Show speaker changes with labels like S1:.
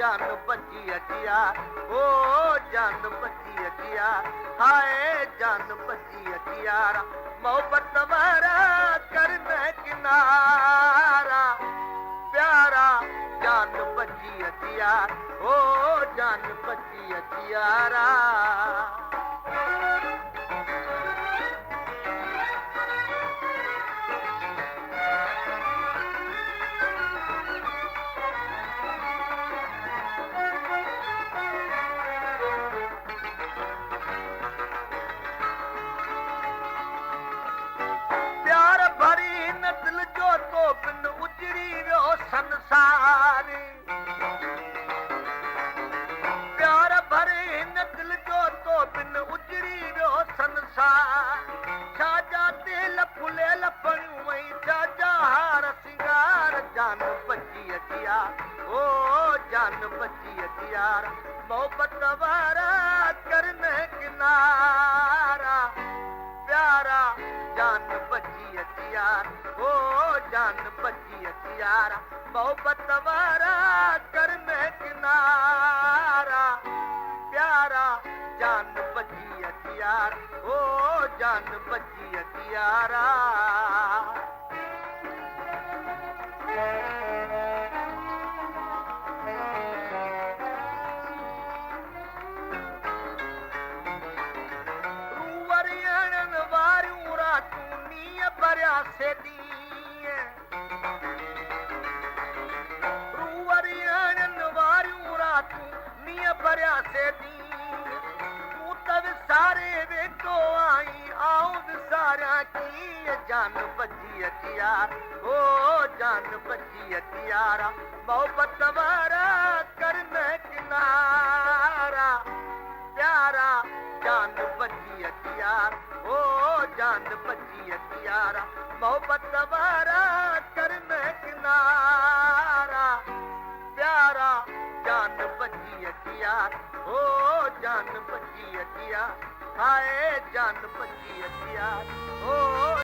S1: जान बची अचिया, ओ जान बची अचिया, हाय जान बची अचिया, मोहब्बत वारा करना किनारा, प्यारा जान बची अचिया, ओ जान बची अचियारा। प्यार भरी न दिल जो तो बिन उजड़ी वियो संसार, प्यार भरी न दिल जो तो बिन उजड़ी वियो संसार, छाजा दिल फुलियल पड़ियूं वई छाजा हार सिंगार, जान बची अचिया, ओ जान बची अचिया, मोहब्बत वारा करन किनारा, प्यारा जान बची अचिया, ओ जान बची अचिया, मोहब्बत वारा करन किनारा, प्यारा जान बची अचिया, ओ जान बची अचियारा। रूवरियण वारियूं रातूं नीअं भरिया से ॾींहं, रूवरियण वारियूं रातूं नीअं भरिया से ॾींहं, तूं त विसारे वेठो आहीं आऊं विसारियां कीअं, जान बची अचिया, ओ जान बची अचिया, मोहब्बत वारा करन किनारा, प्यारा जान बची अचिया, ओ जान बची अचिया, मोहब्बत वारा करन किनारा, प्यारा जान बची अचिया, ओ जान बची अचिया, हाय जान बची अचिया, ओ